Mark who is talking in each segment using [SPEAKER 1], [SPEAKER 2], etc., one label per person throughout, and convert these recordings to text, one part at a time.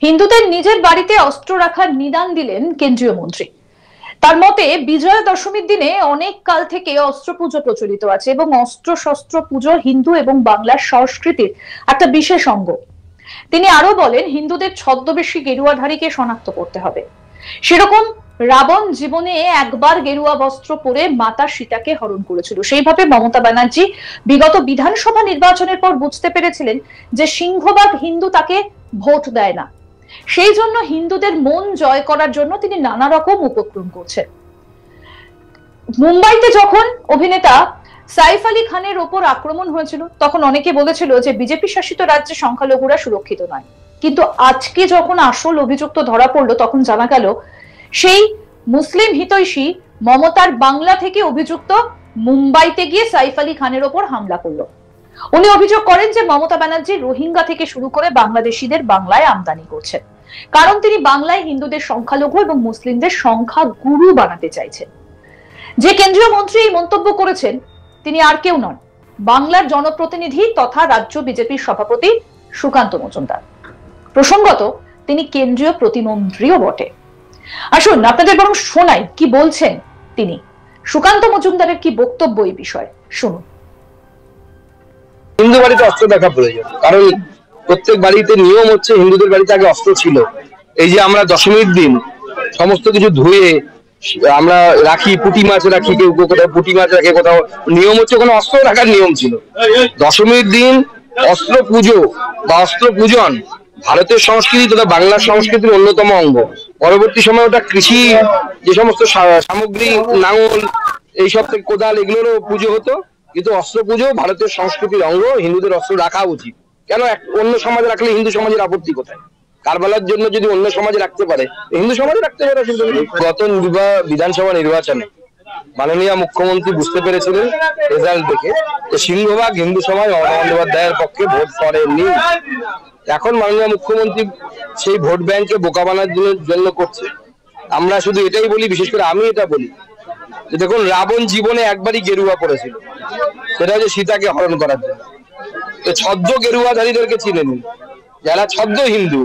[SPEAKER 1] হিন্দুদের নিজের বাড়িতে অস্ত্র রাখার নিদান দিলেন কেন্দ্রীয় মন্ত্রী। তার মতে বিজয়া দশমীর দিনে অনেক কাল থেকে অস্ত্র পুজো প্রচলিত আছে এবং অস্ত্র শস্ত্র পুজো হিন্দু এবং বাংলার সংস্কৃতির একটা বিশেষ অঙ্গ। তিনি আরো বলেন, হিন্দুদের ছদ্মবেশী গেরুয়াধারীকে শনাক্ত করতে হবে। সেরকম রাবণ জীবনে একবার গেরুয়া বস্ত্র পরে মাতা সীতাকে হরণ করেছিল। সেইভাবে মমতা ব্যানার্জি বিগত বিধানসভা নির্বাচনের পর বুঝতে পেরেছিলেন যে সিংহভাগ হিন্দু তাকে ভোট দেয় না, সেই জন্য হিন্দুদের মন জয় করার জন্য তিনি নানা রকম উপক্রম করছেন। মুম্বাইতে যখন অভিনেতা সাইফ আলী খানের ওপর আক্রমণ হয়েছিল তখন অনেকে বলেছিল যে বিজেপি শাসিত রাজ্যে সংখ্যালঘুরা সুরক্ষিত নয়, কিন্তু আজকে যখন আসল অভিযুক্ত ধরা পড়লো তখন জানা গেল সেই মুসলিম হিতৈষী মমতার বাংলা থেকে অভিযুক্ত মুম্বাইতে গিয়ে সাইফ আলী খানের ওপর হামলা করলো। উনি অভিযোগ করেন যে মমতা ব্যানার্জি রোহিঙ্গা থেকে শুরু করে বাংলাদেশিদের বাংলায় আমদানি করছেন, কারণ তিনি বাংলায় হিন্দুদের সংখ্যালঘু এবং মুসলিমদের সংখ্যা গুরু বানাতে চাইছেন। যে কেন্দ্রীয় মন্ত্রী এই মন্তব্য করেছেন তিনি আর কেউ নন, বাংলার জনপ্রতিনিধি তথা রাজ্য বিজেপির সভাপতি সুকান্ত মজুমদার। প্রসঙ্গত তিনি কেন্দ্রীয় প্রতিমন্ত্রীও বটে। আসুন আপনাদের বরং শোনাই কি বলছেন তিনি। সুকান্ত মজুমদারের কি বক্তব্য এই বিষয়ে শুনুন।
[SPEAKER 2] হিন্দু বাড়িতে অস্ত্র দেখা প্রয়োজন, কারণ প্রত্যেক বাড়িতে নিয়ম হচ্ছে হিন্দুদের বাড়িতে আগে অস্ত্র ছিল। এই যে আমরা দশমীর দিন সমস্ত কিছু ধুয়ে আমরা রাখি, পুঁটি মাছ রাখি, কেউ কোথাও পুঁটি মাছ রাখে, কোথাও নিয়ম হচ্ছে ওখানে অস্ত্র রাখার নিয়ম ছিল। দশমীর দিন অস্ত্র পুজো বা অস্ত্র পূজন ভারতের সংস্কৃতি তথা বাংলার সংস্কৃতির অন্যতম অঙ্গ। পরবর্তী সময় ওটা কৃষি যে সমস্ত সামগ্রী, নাঙল, এইসব থেকে কোদাল, এগুলোরও পুজো হতো, কিন্তু অস্ত্র পুজো ভারতের সংস্কৃতির অঙ্গ। হিন্দুদের অস্ত্র রাখা উচিত। কেন অন্য সমাজে রাখলে হিন্দু সমাজের আপত্তি কোথায়? কারবালার জন্য যদি অন্য সমাজে রাখতে পারে, হিন্দু সমাজে রাখতে পারে। গত বিধানসভা নির্বাচনে মাননীয় মুখ্যমন্ত্রী বুঝতে পেরেছিলেন রেজাল্ট দেখে যে সিংহভাগ হিন্দু সমাজ মমতা বন্দ্যোপাধ্যায়ের পক্ষে ভোট করেননি। এখন মাননীয় মুখ্যমন্ত্রী সেই ভোট ব্যাংকে বোকা বানানোর জন্য করছে। আমরা শুধু এটাই বলি, বিশেষ করে আমি এটা বলি যে দেখুন, রাবণ জীবনে একবারই গেরুয়া পড়েছিল, সেটা হচ্ছে সীতাকে হরণ করার জন্য। তো ছদ্ম গেরুয়াধারীদেরকে চিনে নিন, যারা ছদ্ম হিন্দু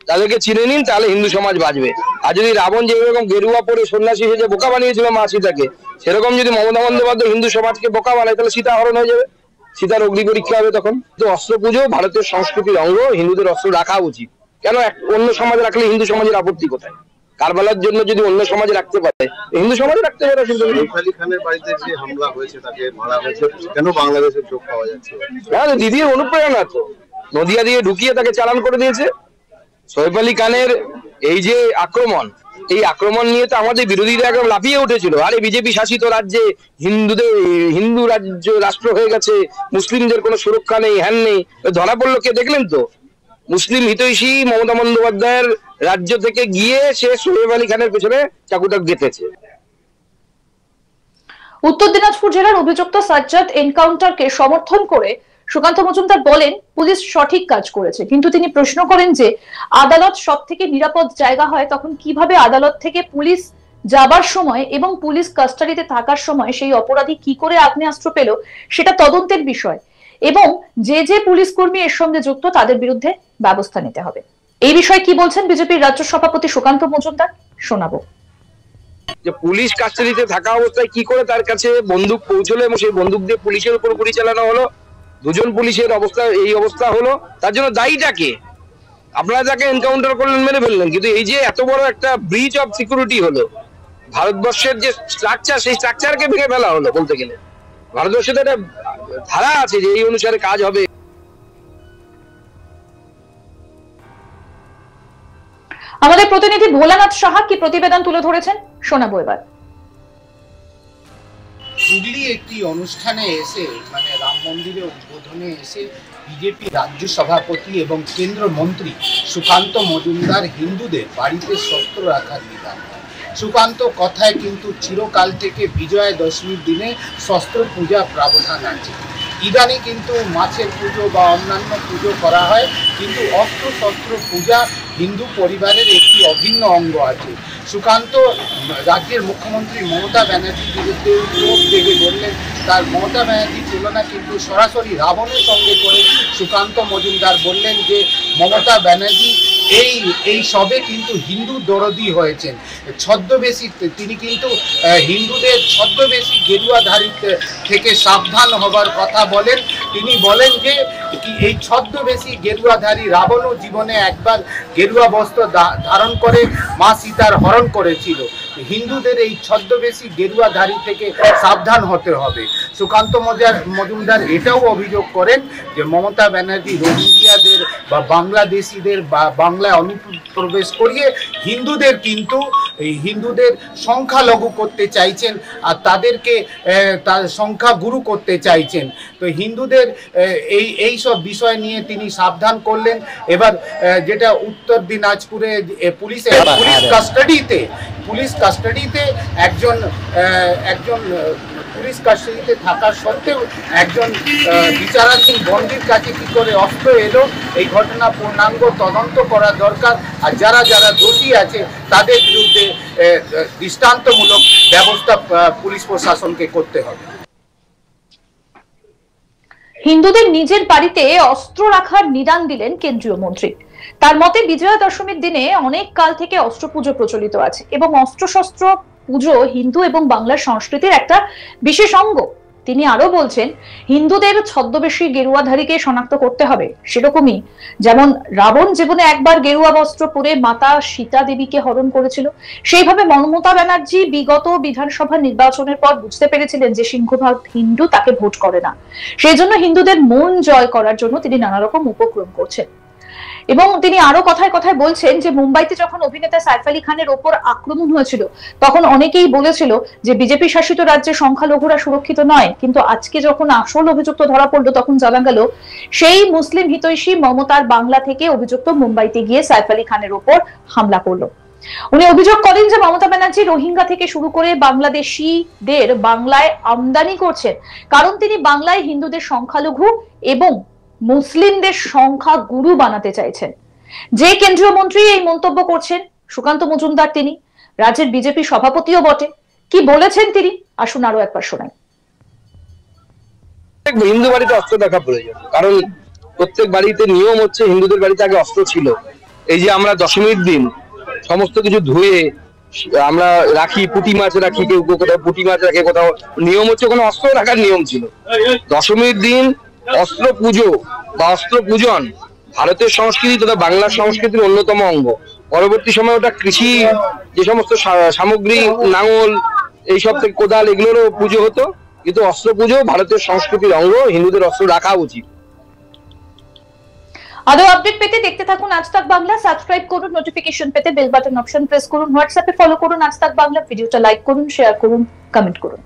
[SPEAKER 2] তাদেরকে চিনে নিন, তাহলে হিন্দু সমাজ বাঁচবে। আর যদি রাবণ যেরকম গেরুয়া পরে সন্ন্যাসী সেজে বোকা বানিয়েছিল মা সীতাকে, সেরকম যদি মমতা বন্দ্যোপাধ্যায় হিন্দু সমাজকে বোকা বানায়, তাহলে সীতা হরণ হয়ে যাবে, সীতার অগ্নি পরীক্ষা হবে তখন। তো অস্ত্র পুজো ভারতের সংস্কৃতির অঙ্গ, হিন্দুদের অস্ত্র রাখা উচিত। কেন অন্য সমাজে রাখলে হিন্দু সমাজের আপত্তি কোথায়? কারবালার জন্য যদি অন্য সমাজে রাখতে পারে, হিন্দু সমাজে রাখতে পারে।
[SPEAKER 3] সাইফ আলী খানের বাড়িতে যে হামলা হয়েছে, তাকে মারা হয়েছে, কেন বাংলাদেশের চোখ পাওয়া যাচ্ছে?
[SPEAKER 2] হ্যাঁ, দিদির অনুপ্রেরণা তো। নদিয়া দিয়ে ঢুকিয়ে তাকে চালান করে দিয়েছে। সাইফ আলী খানের এই যে আক্রমণ, এই আক্রমণ নিয়ে তো আমাদের বিরোধীরা একদম লাফিয়ে উঠেছিল। আরে বিজেপি শাসিত রাজ্যে হিন্দু রাষ্ট্র হয়ে গেছে, মুসলিমদের কোনো সুরক্ষা নেই, হ্যান নেই। ধরা পড়লো কে দেখলেন তো? মুসলিম হিতৈষী মমতা বন্দ্যোপাধ্যায়ের রাজ্য থেকে গিয়ে সে সাইফ আলী খানের পেছনে চাকুটা গেঁথেছে।
[SPEAKER 1] উত্তর দিনাজপুর জেলার অভিযুক্ত সাজ্জাদ এনকাউন্টারকে সমর্থন করে সুকান্ত মজুমদার বলেন পুলিশ সঠিক কাজ করেছে, কিন্তু তিনি প্রশ্ন করেন যে আদালত সব থেকে নিরাপদ জায়গা হয়, তখন কিভাবে আদালত থেকে পুলিশ যাবার সময় এবং পুলিশ কাস্টাডিতে থাকার সময় সেই অপরাধী কি করে আগ্নেয়াস্ত্র পেল সেটা তদন্তের বিষয়, এবং যে পুলিশ কর্মী এর সঙ্গে যুক্ত তাদের বিরুদ্ধে ব্যবস্থা নিতে হবে। এই বিষয়ে কি বলছেন বিজেপির রাজ্য সভাপতি সুকান্ত মজুমদার, শোনাবো।
[SPEAKER 2] যে পুলিশ কাস্টাডিতে থাকা অবস্থায় কি করে তার কাছে বন্দুক পৌঁছলো এবং সেই বন্দুক দিয়ে পুলিশের উপর গুলি চালানো হলো, দুজন পুলিশের অবস্থা এই অবস্থা হলো, তার জন্য দায়ীটা কে? আপনারা যাকে এনকাউন্টার করলেন, মেরে ফেললেন, কিন্তু এই যে এত বড় একটা ব্রিচ অফ সিকিউরিটি হলো, ভারতবর্ষের যে স্ট্রাকচার, সেই স্ট্রাকচারকে ভেঙে ফেলা হলো। বলতে গেলে ভারতবর্ষে তো একটা ধারা আছে যে এই অনুসারে কাজ হবে।
[SPEAKER 1] আমাদের প্রতিনিধি ভোলানাথ সাহা কি প্রতিবেদন তুলে ধরেছেন, শোনাবো এবার।
[SPEAKER 4] হুগলি একটি অনুষ্ঠানে এসে, মানে রাম মন্দিরের উদ্বোধনে এসে বিজেপি রাজ্য সভাপতি এবং কেন্দ্রীয় মন্ত্রী সুকান্ত মজুমদার হিন্দুদের বাড়িতে শস্ত্র রাখার বিধান। সুকান্ত কথায় কিন্তু চিরকাল থেকে বিজয়া দশমীর দিনে শস্ত্র পূজা প্রাবধান আছে। ইদানি কিন্তু মাছের পুজো বা অন্যান্য পুজো করা হয়, কিন্তু অস্ত্র শস্ত্র পূজা হিন্দু পরিবারের একটি অভিন্ন অঙ্গ আছে। সুকান্ত রাজ্যের মুখ্যমন্ত্রী মমতা ব্যানার্জির বিরুদ্ধে চোখ দেখে বললেন, তার মমতা ব্যানার্জির তুলনা কিন্তু সরাসরি রাবণের সঙ্গে করে সুকান্ত মজুমদার বললেন যে মমতা ব্যানার্জি এই সবে কিন্তু হিন্দু দরদি হয়েছেন। ছদ্মবেশী তিনি কিন্তু হিন্দুদের ছদ্মবেশী গেরুয়াধারী থেকে সাবধান হবার কথা বলেন। তিনি বলেন যে এই ছদ্মবেশী গেরুয়াধারী রাবণও জীবনে একবার গেরুয়া বস্ত্র ধারণ করে মা সীতার হরণ করেছিল। হিন্দুদের এই ছদ্মবেশী গেরুয়াধারী থেকে সাবধান হতে হবে। সুকান্ত মজুমদার এটাও অভিযোগ করেন যে মমতা ব্যানার্জি রোহিঙ্গিয়াদের বা বাংলাদেশিদের বা বাংলায় অনুপ্রবেশ করিয়ে হিন্দুদের কিন্তু হিন্দুদের সংখ্যালঘু করতে চাইছেন আর তাদেরকে তার সংখ্যাগুরু করতে চাইছেন। তো হিন্দুদের এই সব বিষয় নিয়ে তিনি সাবধান করলেন। এবার যেটা উত্তর দিনাজপুরে পুলিশ কাস্টাডিতে একজন পুলিশ কাস্টাডিতে থাকা সত্ত্বেও একজন বিচারাধীন বন্দীর কাছে কি করে অস্ত্র এলো, এই ঘটনা পূর্ণাঙ্গ তদন্ত করা দরকার। আর যারা দোষী আছে তাদের বিরুদ্ধে দৃষ্টান্তমূলক ব্যবস্থা পুলিশ প্রশাসনকে করতে হবে।
[SPEAKER 1] হিন্দুদের নিজের বাড়িতে অস্ত্র রাখার নিদান দিলেন কেন্দ্রীয় মন্ত্রী। তার মতে বিজয়া দশমীর দিনে অনেক কাল থেকে অস্ত্র পুজো প্রচলিত আছে এবং অস্ত্রশস্ত্র পুজো হিন্দু এবং বাংলার সংস্কৃতির একটা বিশেষ অঙ্গ। তিনি আরো বলছেন, হিন্দুদের ছদ্মবেশী গেরুয়াধারীকে শনাক্ত করতে হবে। সেরকমই যেমন রাবণ জীবনে একবার গেরুয়া বস্ত্র পরে মাতা সীতা দেবীকে হরণ করেছিল, সেইভাবে মমতা ব্যানার্জি বিগত বিধানসভা নির্বাচনের পর বুঝতে পেরেছিলেন যে সিংহভাগ হিন্দু তাকে ভোট করে না। সেই জন্য হিন্দুদের মন জয় করার জন্য তিনি নানা রকম উপক্রম করছেন। এবং তিনি আরো কথায় কথায় বলছেন যে মুম্বাইতে যখন অভিনেতা সাইফ আলী খানের ওপর আক্রমণ হয়েছিল তখন অনেকেই বলেছিল যে বিজেপি শাসিত রাজ্যে সংখ্যালঘুরা সুরক্ষিত নয়, কিন্তু আজকে যখন আসল অভিযুক্ত ধরা পড়লো তখন জানা গেল সেই মুসলিম হিতৈষী মমতার বাংলা থেকে অভিযুক্ত মুম্বাইতে গিয়ে সাইফ আলী খানের ওপর হামলা করলো। উনি অভিযোগ করেন যে মমতা ব্যানার্জি রোহিঙ্গা থেকে শুরু করে বাংলাদেশিদের বাংলায় আমদানি করছেন, কারণ তিনি বাংলায় হিন্দুদের সংখ্যালঘু এবং মুসলিমদের সংখ্যা গুরু বানাতে চাইছেন। যে কেন্দ্রীয় মন্ত্রী এই মন্তব্য করছেন সুকান্ত মজুমদার, তিনি রাজ্যের বিজেপি সভাপতিও বটে। কি বলেছেন তিনি, আসুন আরো একবার শোনাই।
[SPEAKER 2] হিন্দু বাড়িতে অস্ত্র দেখা প্রয়োজন, কারণ প্রত্যেক বাড়িতে নিয়ম হচ্ছে হিন্দুদের বাড়িতে আগে অস্ত্র ছিল। এই যে আমরা দশমীর দিন সমস্ত কিছু ধুয়ে আমরা রাখি, পুঁটি মাছ রাখি, কেউ কোথাও পুঁটি মাছ রাখে, কোথাও নিয়ম হচ্ছে ওখানে অস্ত্র রাখার নিয়ম ছিল। দশমীর দিন অস্ত্র পুজো বা অস্ত্র পূজন ভারতের সংস্কৃতি তথা বাংলার সংস্কৃতির অন্যতম অঙ্গ। পরবর্তী সময় ওটা কৃষি যে সমস্ত সামগ্রী, নাঙল, এইসব থেকে কোদাল, এগুলোরও পুজো হতো, কিন্তু অস্ত্র পুজো ভারতের সংস্কৃতির অঙ্গ। হিন্দুদের অস্ত্র রাখা উচিত।
[SPEAKER 1] আরো আপডেট পেতে দেখতে থাকুন আজ তাক বাংলা। সাবস্ক্রাইব করুন, নোটিফিকেশন পেতে বেল বাটন অপশন প্রেস করুন, হোয়াটসঅ্যাপে ফলো করুন আজ তাক বাংলা, ভিডিওটা লাইক করুন, শেয়ার করুন, কমেন্ট করুন।